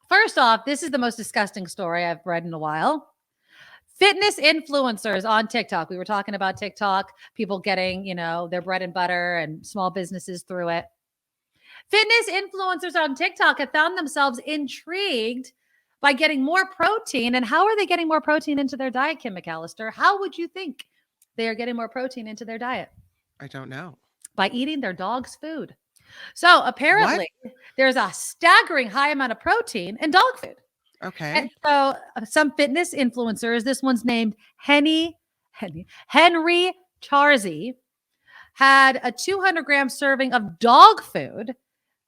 First off, this is the most disgusting story I've read in a while. Fitness influencers on TikTok. We were talking about TikTok, people getting, their bread and butter and small businesses through it. Fitness influencers on TikTok have found themselves intrigued by getting more protein. And how are they getting more protein into their diet, Kim McAllister? How would you think they are getting more protein into their diet? I don't know. By eating their dog's food. So apparently, there's a staggering high amount of protein in dog food. Okay. And so some fitness influencers, this one's named Henry Charzy, had a 200-gram serving of dog food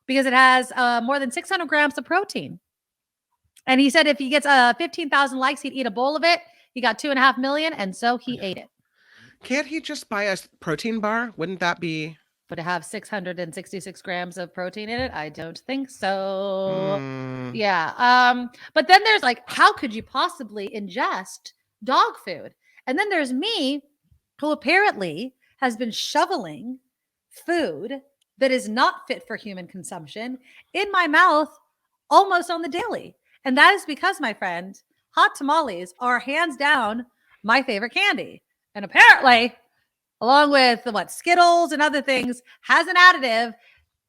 because it has more than 600 grams of protein. And he said if he gets 15,000 likes, he'd eat a bowl of it. He got 2.5 million, and so he ate it. Can't he just buy a protein bar? Wouldn't that be? But to have 666 grams of protein in it, I don't think so. Yeah. But then there's like, how could you possibly ingest dog food? And then there's me, who apparently has been shoveling food that is not fit for human consumption in my mouth almost on the daily. And that is because, my friend, hot tamales are hands down my favorite candy. And apparently, along with Skittles and other things, has an additive,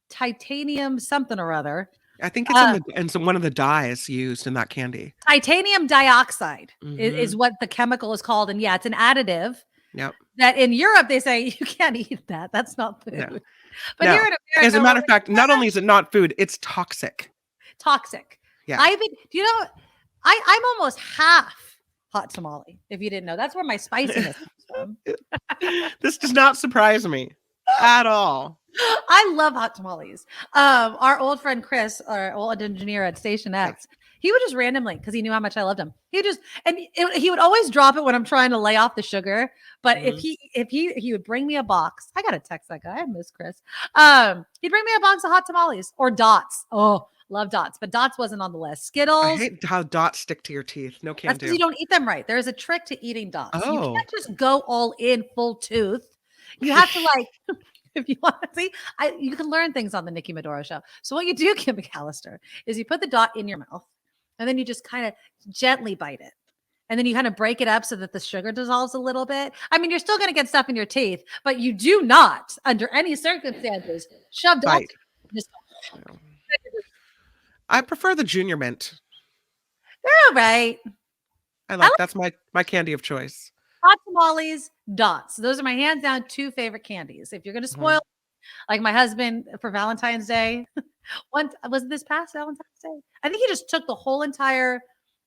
titanium something or other. I think it's in one of the dyes used in that candy. Titanium dioxide is what the chemical is called. And yeah, it's an additive. Yep. That in Europe, they say you can't eat that. That's not food. No. But here in America, as a matter of fact, not only is it not food, it's toxic. Toxic. Yeah. Do you know, I'm almost half hot tamale, if you didn't know. That's where my spiciness comes from. This does not surprise me at all. I love hot tamales. Our old friend Chris, our old engineer at Station X, he would just randomly, because he knew how much I loved him. He would always drop it when I'm trying to lay off the sugar. But if he would bring me a box, I gotta text that guy. I miss Chris. He'd bring me a box of hot tamales or Dots. Oh, love Dots, but Dots wasn't on the list. Skittles. I hate how Dots stick to your teeth. No can do. That's because you don't eat them right. There's a trick to eating Dots. Oh. You can't just go all in full tooth. You have to if you want to see, you can learn things on the Nikki Medora show. So what you do, Kim McAllister, is you put the dot in your mouth and then you just kind of gently bite it. And then you kind of break it up so that the sugar dissolves a little bit. I mean, you're still going to get stuff in your teeth, but you do not, under any circumstances, shove dots. I prefer the Junior Mint. They're all right. That's my candy of choice. Hot tamales, Dots. Those are my hands down 2 favorite candies. If you're going to spoil, like my husband for Valentine's Day, was it this past Valentine's Day? I think he just took the whole entire,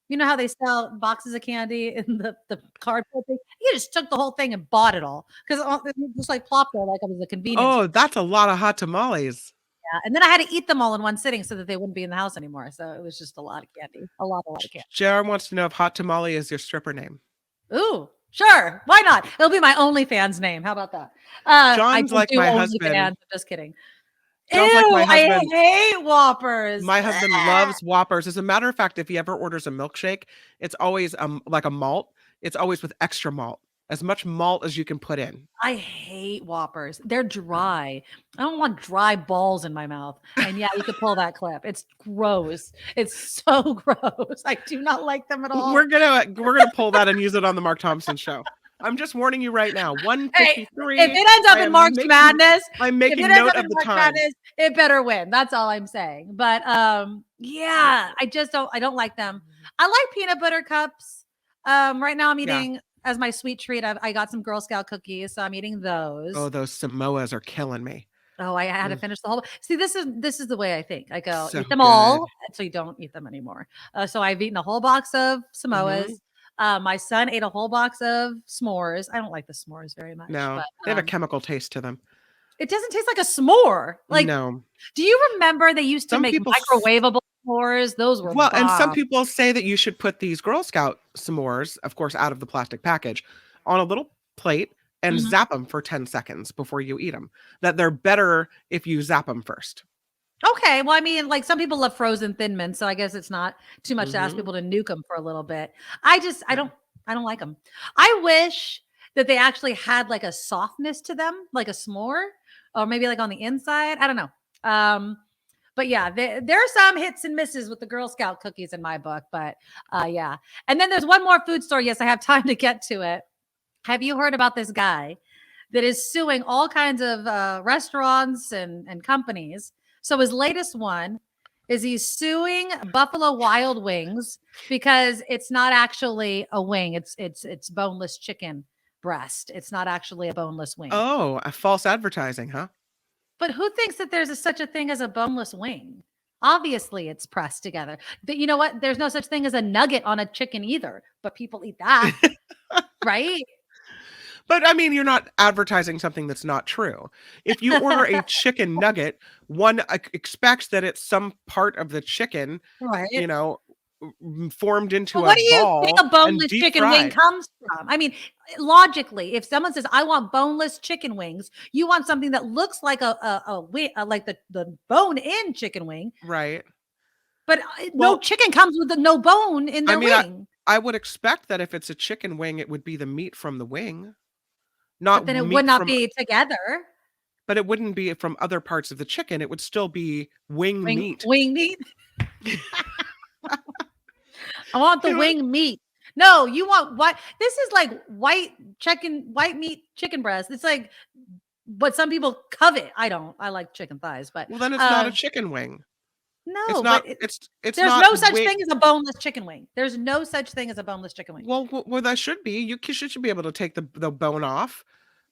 you know how they sell boxes of candy in the cardboard thing? He just took the whole thing and bought it all because it just like plopped there like it was a convenience. Oh, that's a lot of hot tamales. Yeah, and then I had to eat them all in one sitting so that they wouldn't be in the house anymore. So it was just a lot of candy, a lot of candy. JR wants to know if Hot Tamale is your stripper name. Ooh, sure. Why not? It'll be my OnlyFans name. How about that? John's like my husband. I'm just kidding. John's like my husband. I hate Whoppers. My husband loves Whoppers. As a matter of fact, if he ever orders a milkshake, it's always like a malt. It's always with extra malt. As much malt as you can put in. I hate Whoppers. They're dry. I don't want dry balls in my mouth. And yeah, you could pull that clip. It's gross. It's so gross. I do not like them at all. We're gonna pull that and use it on the Mark Thompson show. I'm just warning you right now. 153. Hey, if it ends up in Mark's Madness, I'm making note of the time. Madness, it better win. That's all I'm saying. But yeah, I don't like them. I like peanut butter cups. Right now I'm eating as my sweet treat. I got some Girl Scout cookies, so I'm eating those. Oh, those Samoas are killing me. Oh, I had to finish the whole. See, this is the way I think. I go So eat them all, so you don't eat them anymore. So I've eaten a whole box of Samoas. My son ate a whole box of s'mores. I don't like the s'mores very much. No, but, they have a chemical taste to them. It doesn't taste like a s'more. Like, no. Do you remember they used to make microwavable s'mores? Those were and some people say that you should put these Girl Scout s'mores, of course, out of the plastic package, on a little plate and zap them for 10 seconds before you eat them. That they're better if you zap them first. Okay. Well, I mean, like some people love frozen Thin Mints, so I guess it's not too much to ask people to nuke them for a little bit. I don't like them. I wish that they actually had like a softness to them, like a s'more, or maybe like on the inside. I don't know. But yeah, there are some hits and misses with the Girl Scout cookies in my book. But yeah. And then there's one more food store. Yes, I have time to get to it. Have you heard about this guy that is suing all kinds of restaurants and companies? So his latest one is he's suing Buffalo Wild Wings because it's not actually a wing. It's boneless chicken breast. It's not actually a boneless wing. Oh, a false advertising, huh? But who thinks that there's such a thing as a boneless wing? Obviously, it's pressed together. But you know what? There's no such thing as a nugget on a chicken either. But people eat that, right? But I mean, you're not advertising something that's not true. If you order a chicken nugget, one expects that it's some part of the chicken, Right. formed into But a what do you think ball a and boneless deep chicken wing fried. comes from? I mean, logically, if someone says, "I want boneless chicken wings," you want something that looks like a wing, like the bone in chicken wing. Right. But no Well, chicken comes with no bone in I their mean, I, wing. I would expect that if it's a chicken wing, it would be the meat from the wing, But not then it would meat not from, be together. but it wouldn't be from other parts of the chicken. It would still be wing meat. Wing meat. I want the You know what? wing meat. No, you want what? This is like white meat chicken breast. It's like what some people covet. I don't. I like chicken thighs, but Well, then it's not a chicken wing. It's no, not. but It's there's not no such wing. thing as a boneless chicken wing. There's no such thing as a boneless chicken wing. Well, that should be. You should be able to take the bone off,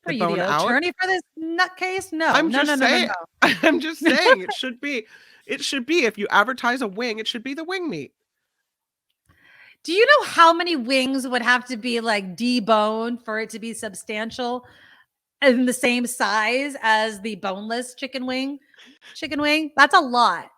Are the you the bone out. attorney for this nutcase? No, I'm no, no, just no, no, saying. no. I'm just saying it should be. It should be if you advertise a wing, it should be the wing meat. Do you know how many wings would have to be like deboned for it to be substantial and the same size as the boneless chicken wing? Chicken wing? That's a lot.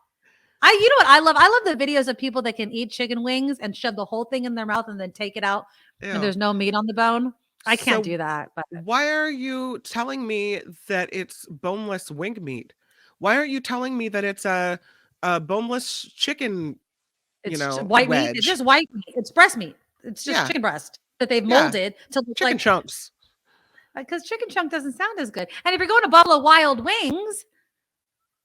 You know what I love? I love the videos of people that can eat chicken wings and shove the whole thing in their mouth and then take it out and Ew. there's no meat on the bone. I can't So do that. But why are you telling me that it's boneless wing meat? Why aren't you telling me that it's a boneless chicken, it's white meat. It's wedge? just white meat. It's breast meat. It's just Yeah, chicken breast that they've yeah, molded to look chicken like chunks. because chicken chunk doesn't sound as good. And if you're going to Buffalo Wild Wings,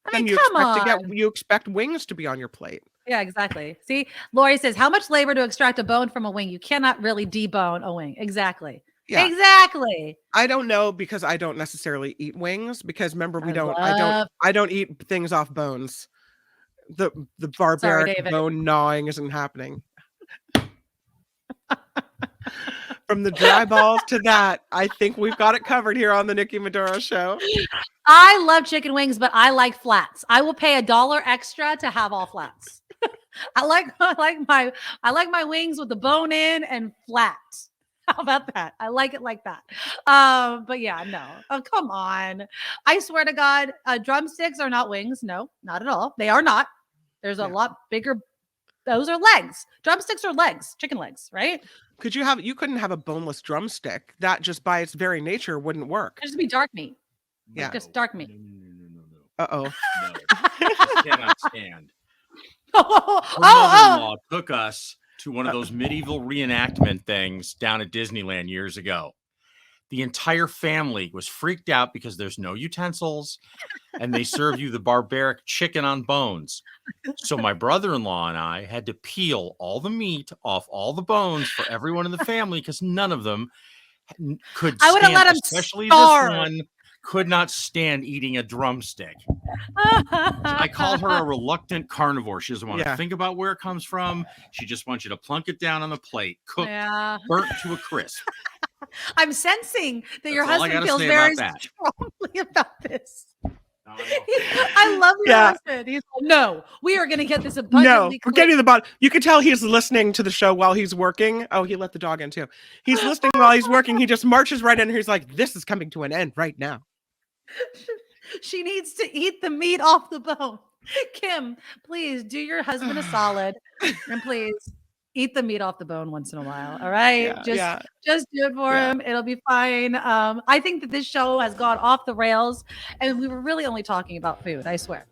I mean, Then come on. you expect wings to be on your plate. Yeah, exactly. See, Lori says, how much labor to extract a bone from a wing? You cannot really debone a wing. Exactly. Yeah. Exactly. I don't know because I don't necessarily eat wings because remember I love. I don't eat things off bones. The Sorry, barbaric David. bone gnawing isn't happening. From the dry balls to that, I think we've got it covered here on the Nikki Maduro show. I love chicken wings, but I like flats. I will pay $1 extra to have all flats. I like my wings with the bone in and flat. How about that? I like it like that. But yeah, no. Oh, come on. I swear to God, drumsticks are not wings. No, not at all. They are not. There's a Yeah. lot bigger. Those are legs. Drumsticks are legs, chicken legs, right? You couldn't have a boneless drumstick. That just by its very nature wouldn't work. It'd just be dark meat. Yeah. Just dark meat. No. Uh-oh. No. I cannot stand. Oh, Her mother-in-law took us to one of those medieval reenactment things down at Disneyland years ago. The entire family was freaked out because there's no utensils and they serve you the barbaric chicken on bones. So my brother-in-law and I had to peel all the meat off all the bones for everyone in the family because none of them could I would have stand, let him especially starve. this one, could not stand eating a drumstick. I call her a reluctant carnivore. She doesn't want to think about where it comes from. She just wants you to plunk it down on the plate, cooked, burnt to a crisp. I'm sensing that your That's all I husband gotta feels say very about that. strongly about this. I love your husband. He's like, no, we are going to get this abundantly we're getting to the bottom. You can tell he's listening to the show while he's working. Oh, he let the dog in too. He's listening while he's working. He just marches right in and he's like, this is coming to an end right now. She needs to eat the meat off the bone. Kim, please do your husband a solid and please eat the meat off the bone once in a while. All right. Just do it for him. It'll be fine. I think that this show has gone off the rails and we were really only talking about food, I swear.